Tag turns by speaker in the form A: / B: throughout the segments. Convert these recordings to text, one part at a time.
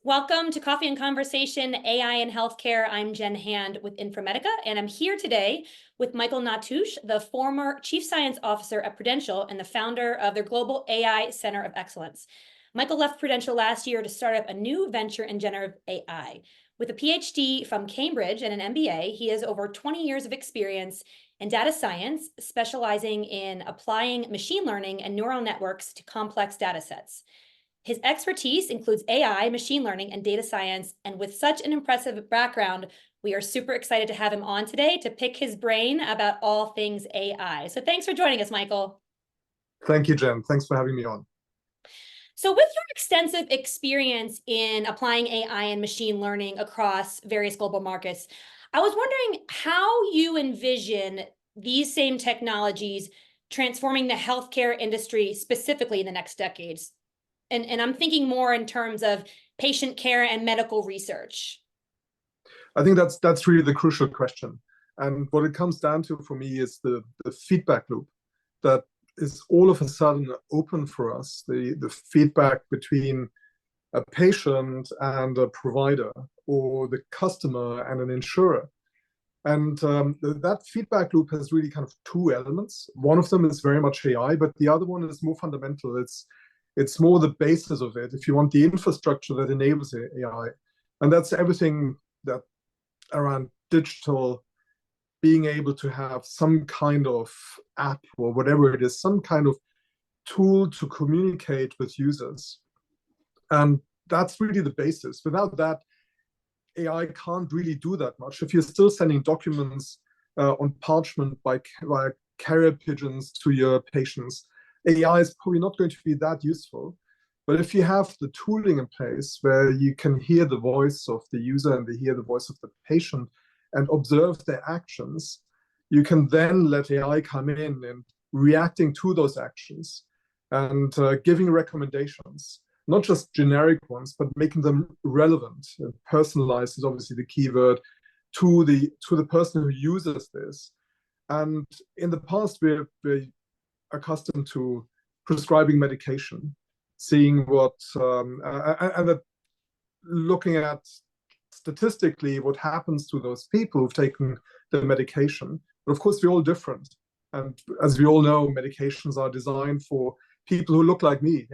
A: Welcome to Coffee and Conversation, AI in Healthcare. I'm Jen Hand with Incremental, and I'm here today with Michael Natusch, the former Chief Science Officer at Prudential and the founder of their Global AI Center of Excellence. Michael left Prudential last year to start up a new venture in generative AI. With a PhD from Cambridge and an MBA, he has over 20 years of experience in data science, specializing in applying machine learning and neural networks to complex data sets. His expertise includes AI, machine learning, and data science, and with such an impressive background, we are super excited to have him on today to pick his brain about all things AI. So thanks for joining us, Michael.
B: Thank you, Jen. Thanks for having me on.
A: So with your extensive experience in applying AI and machine learning across various global markets, I was wondering how you envision these same technologies transforming the healthcare industry specifically in the next decades. And I'm thinking more in terms of patient care and medical research.
B: I think that's really the crucial question. And what it comes down to for me is the feedback loop that is all of a sudden open for us, the feedback between a patient and a provider, or the customer and an insurer. And that feedback loop has really kind of two elements. One of them is very much AI, but the other one is more fundamental. It's more the basis of it, if you want, the infrastructure that enables AI. And that's everything that around digital, being able to have some kind of app or whatever it is, some kind of tool to communicate with users. And that's really the basis. Without that, AI can't really do that much. If you're still sending documents on parchment by carrier pigeons to your patients, AI is probably not going to be that useful. But if you have the tooling in place where you can hear the voice of the user and hear the voice of the patient and observe their actions, you can then let AI come in and reacting to those actions and giving recommendations, not just generic ones, but making them relevant. And personalized is obviously the key word to the person who uses this. And in the past, we're accustomed to prescribing medication, seeing what and looking at statistically what happens to those people who've taken the medication. But of course, we're all different, and as we all know, medications are designed for people who look like me,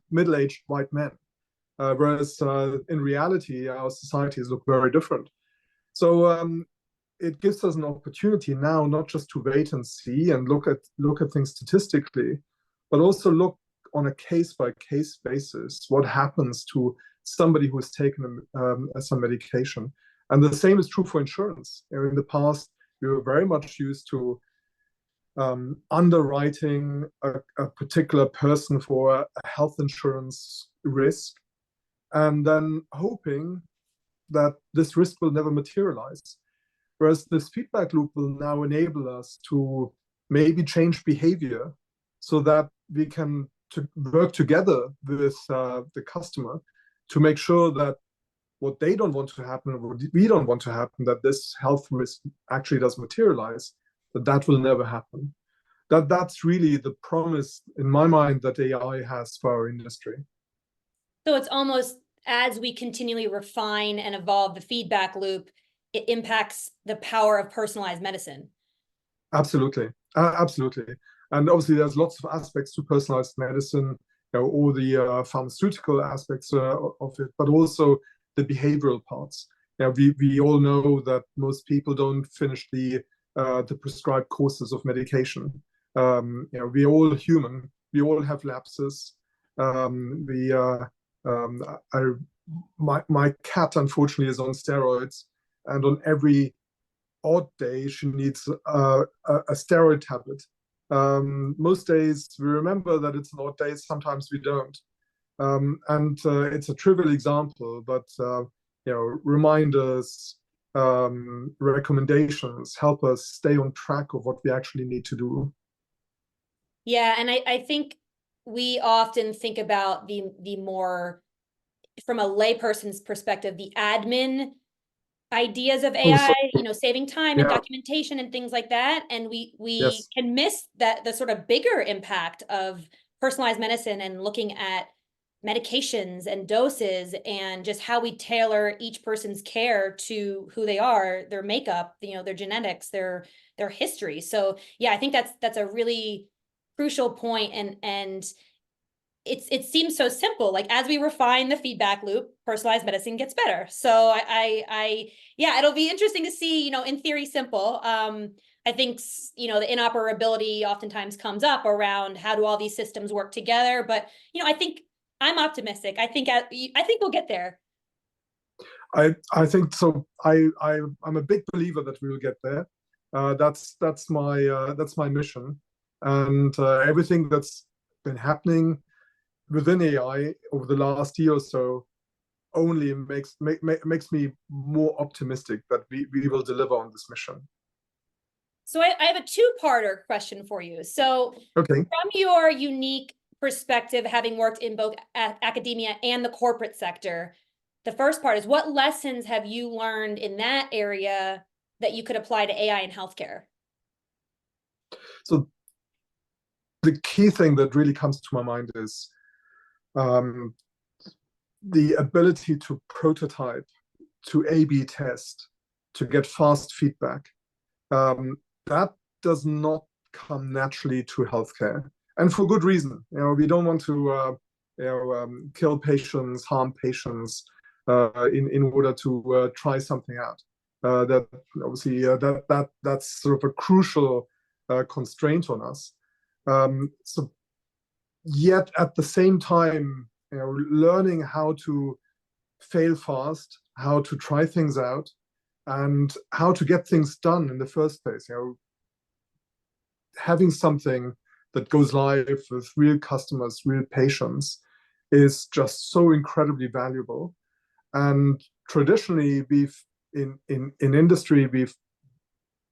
B: middle-aged white men, whereas in reality, our societies look very different. So it gives us an opportunity now not just to wait and see and look at things statistically, but also look on a case-by-case basis what happens to somebody who has taken some medication. And the same is true for insurance. In the past, we were very much used to underwriting a particular person for a health insurance risk, and then hoping that this risk will never materialize. Whereas this feedback loop will now enable us to maybe change behavior so that we can work together with the customer to make sure that what they don't want to happen, or what we don't want to happen, that this health risk actually does materialize, that will never happen. That's really the promise, in my mind, that AI has for our industry.
A: So it's almost as we continually refine and evolve the feedback loop, it impacts the power of personalized medicine.
B: Absolutely, absolutely. And obviously, there's lots of aspects to personalized medicine, all the pharmaceutical aspects of it, but also the behavioral parts. We all know that most people don't finish the prescribed courses of medication. We're all human. We all have lapses. My cat, unfortunately, is on steroids. And on every odd day, she needs a steroid tablet. Most days we remember that it's an odd day, sometimes we don't. And it's a trivial example, but reminders, recommendations help us stay on track of what we actually need to do.
A: Yeah, and I think we often think about the more, from a layperson's perspective, the admin ideas of AI, saving time and documentation and things like that. And we can miss the sort of bigger impact of personalized medicine and looking at medications and doses and just how we tailor each person's care to who they are, their makeup, their genetics, their history. So yeah, I think that's a really crucial point, and it seems so simple. Like, as we refine the feedback loop, personalized medicine gets better. So yeah, it'll be interesting to see, in theory, simple. I think, the interoperability oftentimes comes up around how do all these systems work together. But, I think I'm optimistic. I think we'll get there.
B: I think so. I'm a big believer that we will get there. That's my mission, and everything that's been happening within AI over the last year or so only makes me more optimistic that we will deliver on this mission.
A: So I have a two-parter question for you. So
B: okay,
A: from your unique perspective, having worked in both academia and the corporate sector, the first part is, what lessons have you learned in that area that you could apply to AI in healthcare?
B: So the key thing that really comes to my mind is the ability to prototype, to A/B test, to get fast feedback. That does not come naturally to healthcare, and for good reason. We don't want to kill patients, harm patients in order to try something out. That obviously that's sort of a crucial constraint on us. So yet at the same time, learning how to fail fast, how to try things out, and how to get things done in the first place. Having something that goes live with real customers, real patients, is just so incredibly valuable. And traditionally, in industry, we've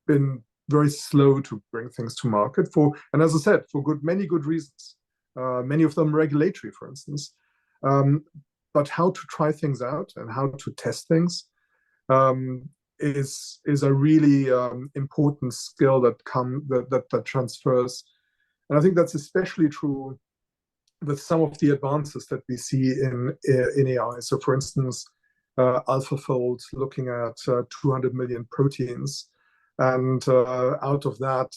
B: been very slow to bring things to market and as I said, for many good reasons. Many of them regulatory, for instance. But how to try things out and how to test things is a really important skill that transfers. And I think that's especially true with some of the advances that we see in AI. So, for instance, AlphaFold looking at 200 million proteins, and out of that,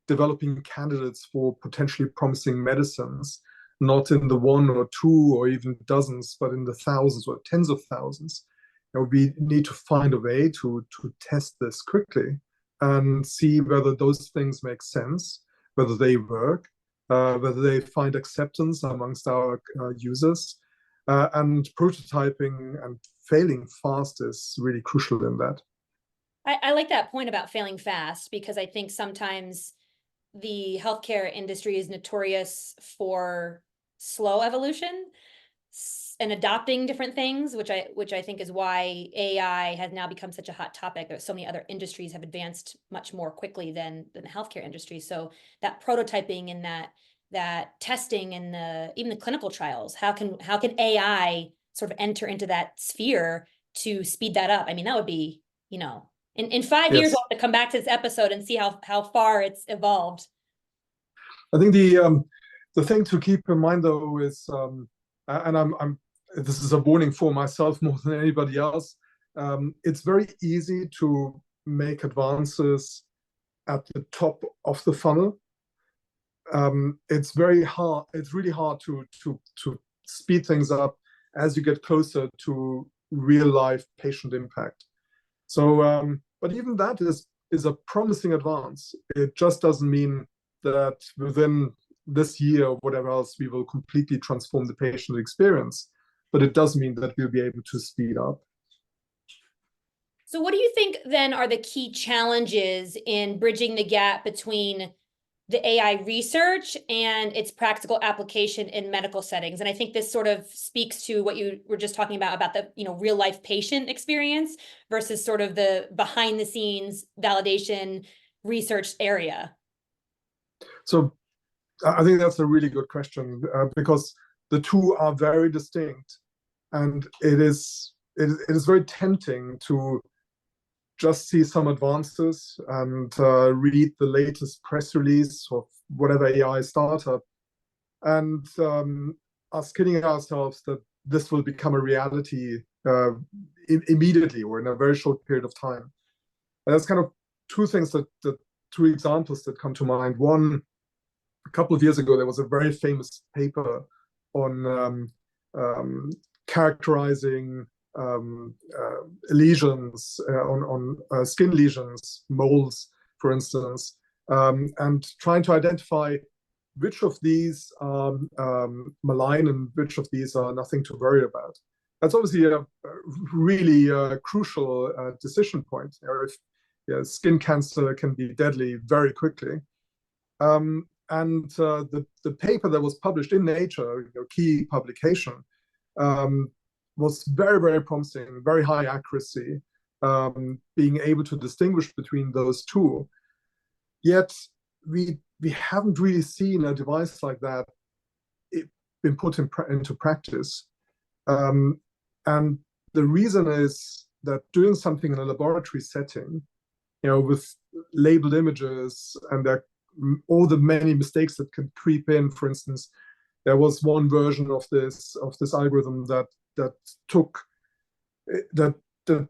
B: developing candidates for potentially promising medicines, not in the one or two or even dozens, but in the thousands or tens of thousands. We need to find a way to test this quickly and see whether those things make sense, whether they work, whether they find acceptance amongst our users. And prototyping and failing fast is really crucial in that.
A: I like that point about failing fast, because I think sometimes the healthcare industry is notorious for slow evolution and adopting different things, which I think is why AI has now become such a hot topic. There's so many other industries have advanced much more quickly than the healthcare industry. So that prototyping and that testing and even the clinical trials, how can AI sort of enter into that sphere to speed that up? I mean, that would be, in 5 years, we'll have to come back to this episode and see how far it's evolved.
B: I think the thing to keep in mind, though, is, and this is a warning for myself more than anybody else. It's very easy to make advances at the top of the funnel. It's very hard. It's really hard to speed things up as you get closer to real life patient impact. So, but even that is a promising advance. It just doesn't mean that within this year or whatever else we will completely transform the patient experience, but it does mean that we'll be able to speed up.
A: So what do you think then are the key challenges in bridging the gap between the AI research and its practical application in medical settings? And I think this sort of speaks to what you were just talking about the real life patient experience versus sort of the behind the scenes validation research area.
B: So I think that's a really good question, because the two are very distinct, and it is very tempting to just see some advances and read the latest press release of whatever AI startup, and us kidding ourselves that this will become a reality immediately or in a very short period of time. And that's kind of two things two examples that come to mind. One, a couple of years ago, there was a very famous paper on characterizing lesions on skin lesions, moles, for instance, and trying to identify which of these are malign and which of these are nothing to worry about. That's obviously a really crucial decision point. If skin cancer can be deadly very quickly. And the paper that was published in Nature, key publication, was very, very promising, very high accuracy, being able to distinguish between those two. Yet we haven't really seen a device like that been put into practice. And the reason is that doing something in a laboratory setting, with labeled images and all the many mistakes that can creep in. For instance, there was one version of this algorithm that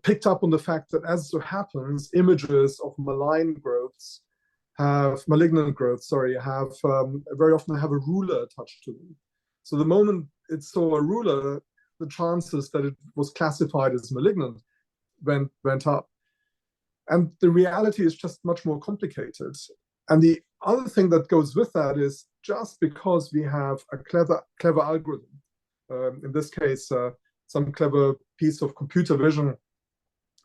B: picked up on the fact that, as so happens, images of malignant growths have very often have a ruler attached to them. So the moment it saw a ruler, the chances that it was classified as malignant went up. And the reality is just much more complicated. And the other thing that goes with that is, just because we have a clever algorithm, in this case, some clever piece of computer vision,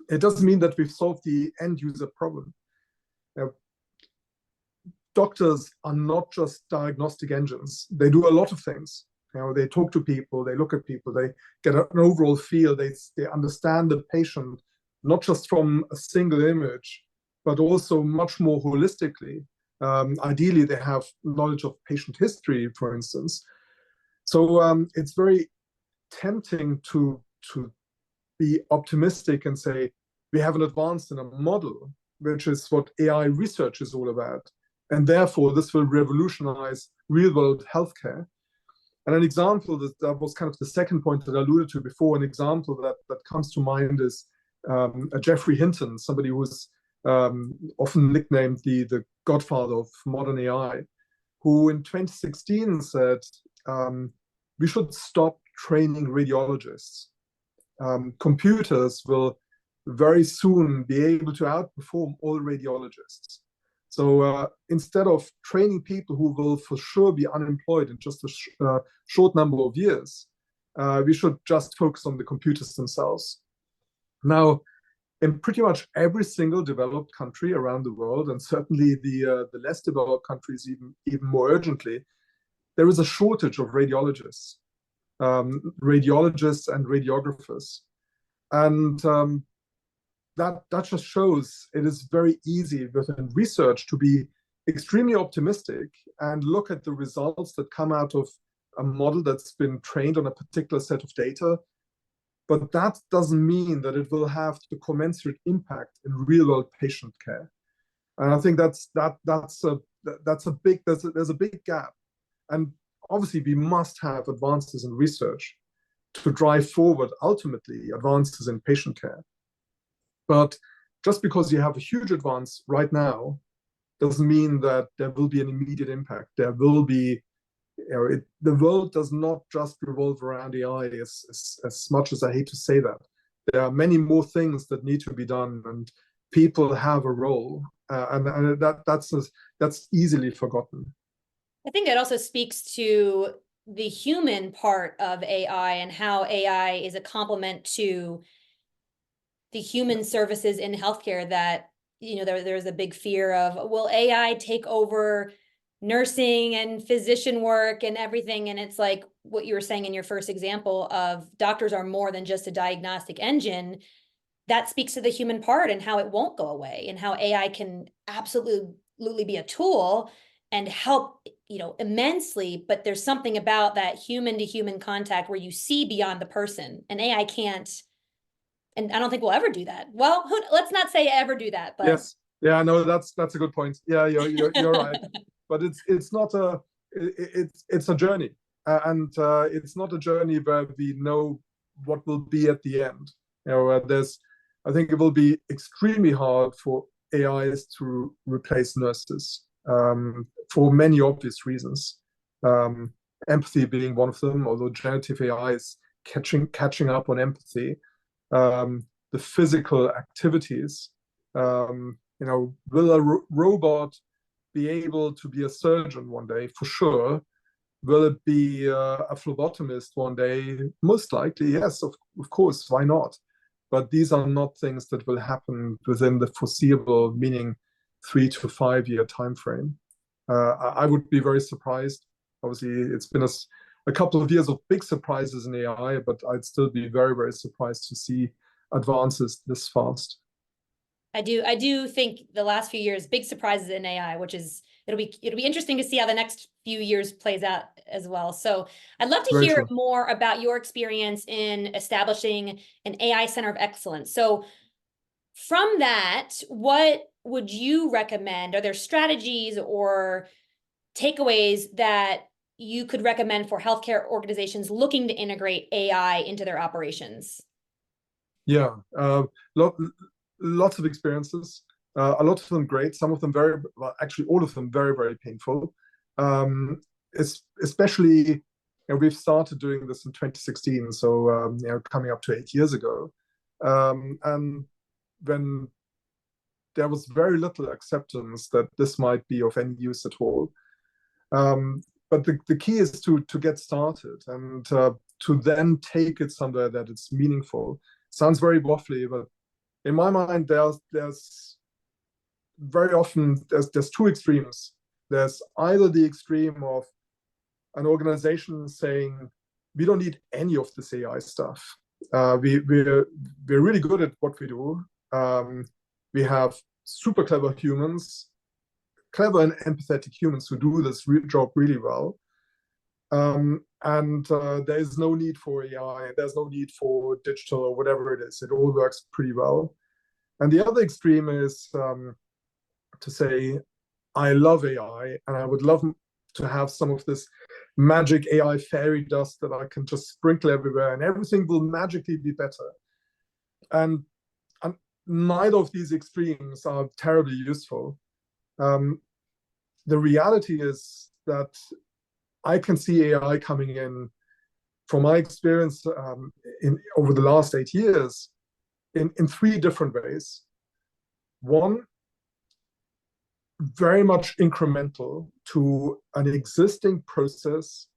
B: it doesn't mean that we've solved the end user problem. Doctors are not just diagnostic engines. They do a lot of things. They talk to people, they look at people, they get an overall feel, they understand the patient, not just from a single image, but also much more holistically. Ideally, they have knowledge of patient history, for instance. So it's very tempting to be optimistic and say, we haven't advanced in a model, which is what AI research is all about. And therefore, this will revolutionize real-world healthcare. And an example that was kind of the second point that I alluded to before, an example that comes to mind is Geoffrey Hinton, somebody who's often nicknamed the godfather of modern AI, who in 2016 said, we should stop training radiologists. Computers will very soon be able to outperform all radiologists. So instead of training people who will for sure be unemployed in just a short number of years, we should just focus on the computers themselves. Now, in pretty much every single developed country around the world, and certainly the less developed countries even more urgently, there is a shortage of radiologists and radiographers. And that just shows it is very easy within research to be extremely optimistic and look at the results that come out of a model that's been trained on a particular set of data. But that doesn't mean that it will have the commensurate impact in real-world patient care. And I think there's a big gap. And obviously, we must have advances in research to drive forward, ultimately, advances in patient care. But just because you have a huge advance right now doesn't mean that there will be an immediate impact. There will be, the world does not just revolve around AI as much as I hate to say that. There are many more things that need to be done, and people have a role, and that's easily forgotten.
A: I think that also speaks to the human part of AI and how AI is a complement to the human services in healthcare that, there's a big fear of, will AI take over nursing and physician work and everything? And it's like what you were saying in your first example of doctors are more than just a diagnostic engine. That speaks to the human part and how it won't go away, and how AI can absolutely be a tool and help, immensely. But there's something about that human to human contact where you see beyond the person, and AI can't. And I don't think we'll ever do that. Well, let's not say ever do that. But
B: yes, yeah, no, that's a good point. Yeah, you're right. But it's not it's a journey. and it's not a journey where we know what will be at the end. I think it will be extremely hard for AIs to replace nurses for many obvious reasons. Empathy being one of them, although generative AI is catching up on empathy. The physical activities. Will a robot be able to be a surgeon one day? For sure. Will it be a phlebotomist one day? Most likely, yes, of course, why not? But these are not things that will happen within the foreseeable, meaning 3 to 5 year time frame. I would be very surprised. Obviously, it's been a couple of years of big surprises in AI, but I'd still be very, very surprised to see advances this fast.
A: I do think the last few years, big surprises in AI, which is it'll be interesting to see how the next few years plays out as well. So I'd love to hear more about your experience in establishing an AI Center of Excellence. So from that, what would you recommend? Are there strategies or takeaways that you could recommend for healthcare organizations looking to integrate AI into their operations?
B: Yeah, lots of experiences, a lot of them great, some of them actually all of them very, very painful. Especially, we've started doing this in 2016, so coming up to 8 years ago, and when there was very little acceptance that this might be of any use at all. But the key is to get started and to then take it somewhere that it's meaningful. Sounds very waffly, but in my mind, there's very often there's two extremes. There's either the extreme of an organization saying we don't need any of this AI stuff. We're really good at what we do. We have super clever humans, clever and empathetic humans who do this job really well. And there is no need for AI, there's no need for digital or whatever it is. It all works pretty well. And the other extreme is to say, I love AI and I would love to have some of this magic AI fairy dust that I can just sprinkle everywhere and everything will magically be better. And neither of these extremes are terribly useful. The reality is that I can see AI coming in, from my experience over the last 8 years, in 3 different ways. One, very much incremental to an existing process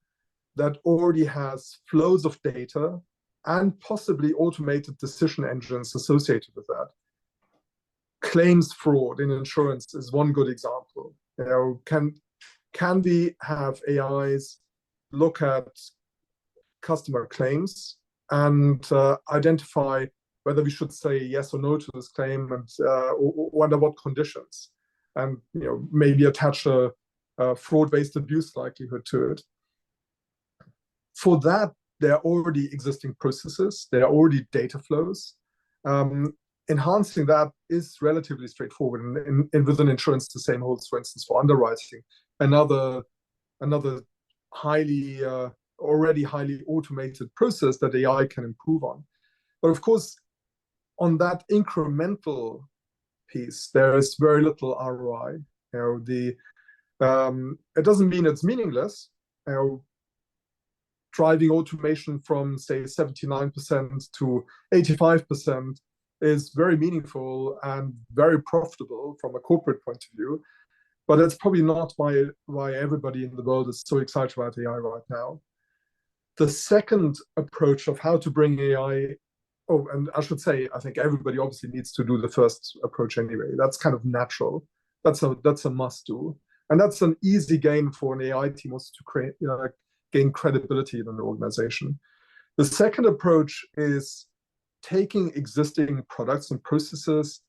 B: that already has flows of data and possibly automated decision engines associated with that. Claims fraud in insurance is one good example. Can we have AIs look at customer claims and identify whether we should say yes or no to this claim and or under what conditions, and maybe attach a fraud-based abuse likelihood to it. For that, there are already existing processes, there are already data flows. Enhancing that is relatively straightforward, and within insurance, the same holds, for instance, for underwriting. Another already highly automated process that AI can improve on. But of course, on that incremental piece, there is very little ROI. It doesn't mean it's meaningless. Driving automation from, say, 79% to 85% is very meaningful and very profitable from a corporate point of view. But it's probably not why everybody in the world is so excited about AI right now. The second approach of how to bring AI, and I should say, I think everybody obviously needs to do the first approach anyway. That's kind of natural. That's a must do. And that's an easy gain for an AI team also to gain credibility in an organization. The second approach is taking existing products and processes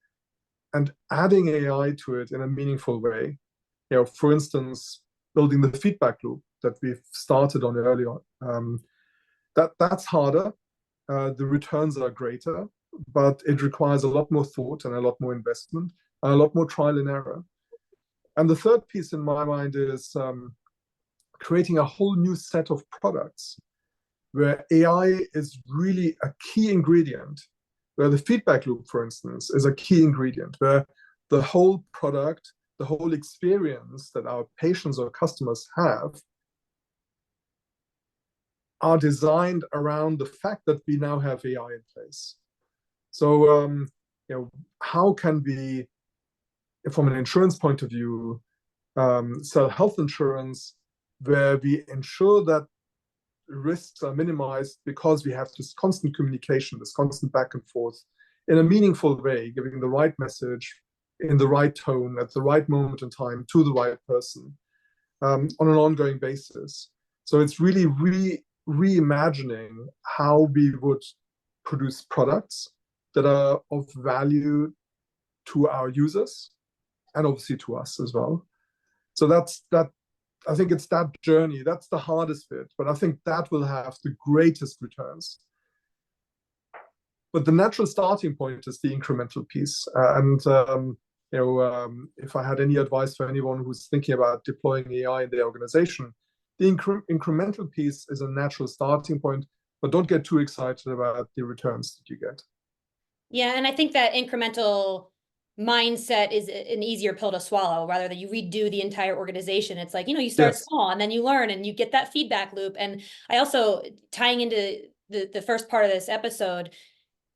B: and adding AI to it in a meaningful way. For instance, building the feedback loop that we've started on earlier. That's harder. The returns are greater, but it requires a lot more thought and a lot more investment, and a lot more trial and error. And the third piece in my mind is creating a whole new set of products where AI is really a key ingredient, where the feedback loop, for instance, is a key ingredient, where the whole product, the whole experience that our patients or customers have are designed around the fact that we now have AI in place. So, how can we, from an insurance point of view, sell health insurance where we ensure that risks are minimized because we have this constant communication, this constant back and forth in a meaningful way, giving the right message in the right tone at the right moment in time to the right person on an ongoing basis. So it's really reimagining how we would produce products that are of value to our users and obviously to us as well. So that's that. I think it's that journey. That's the hardest bit, but I think that will have the greatest returns. But the natural starting point is the incremental piece. If I had any advice for anyone who's thinking about deploying AI in their organization, the incremental piece is a natural starting point, but don't get too excited about the returns that you get.
A: Yeah, and I think that incremental mindset is an easier pill to swallow rather than you redo the entire organization. It's like, you start small and then you learn and you get that feedback loop. And I also, tying into the first part of this episode,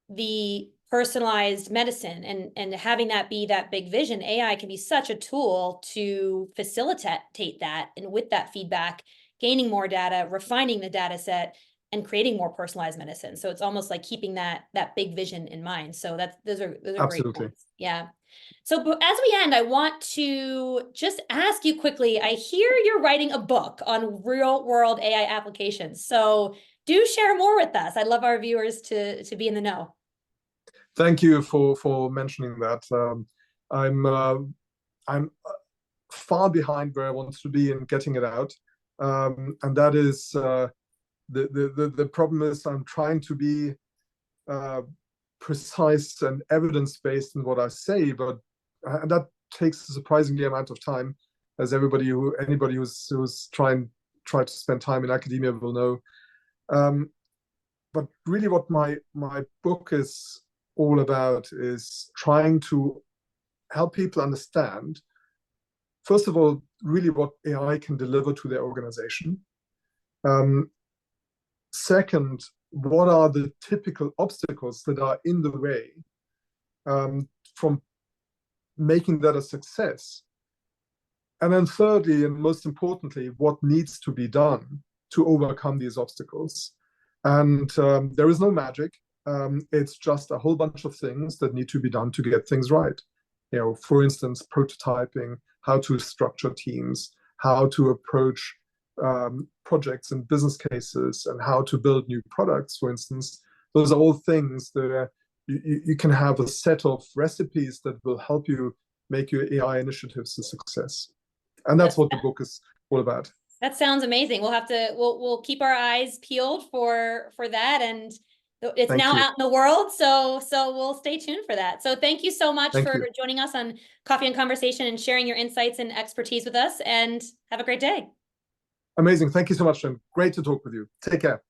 A: the personalized medicine and having that be that big vision, AI can be such a tool to facilitate that. And with that feedback, gaining more data, refining the data set, and creating more personalized medicine. So it's almost like keeping that big vision in mind. So those are great points. Yeah. So as we end, I want to just ask you quickly, I hear you're writing a book on real world AI applications. So do share more with us. I'd love our viewers to be in the know.
B: Thank you for mentioning that. I'm far behind where I want to be in getting it out. And that is the problem is I'm trying to be precise and evidence-based in what I say, but that takes a surprisingly amount of time, as anybody who's try to spend time in academia will know. But really what my book is all about is trying to help people understand, first of all, really what AI can deliver to their organization. Second, what are the typical obstacles that are in the way from making that a success? And then thirdly, and most importantly, what needs to be done to overcome these obstacles. And there is no magic. It's just a whole bunch of things that need to be done to get things right. For instance, prototyping, how to structure teams, how to approach projects and business cases, and how to build new products, for instance. Those are all things that you can have a set of recipes that will help you make your AI initiatives a success. And that's what the book is all about.
A: That sounds amazing. We'll keep our eyes peeled for that, and it's now out in the world, so we'll stay tuned for that. So thank you so much for joining us on Coffee and Conversation and sharing your insights and expertise with us, and have a great day.
B: Amazing. Thank you so much, and great to talk with you. Take care.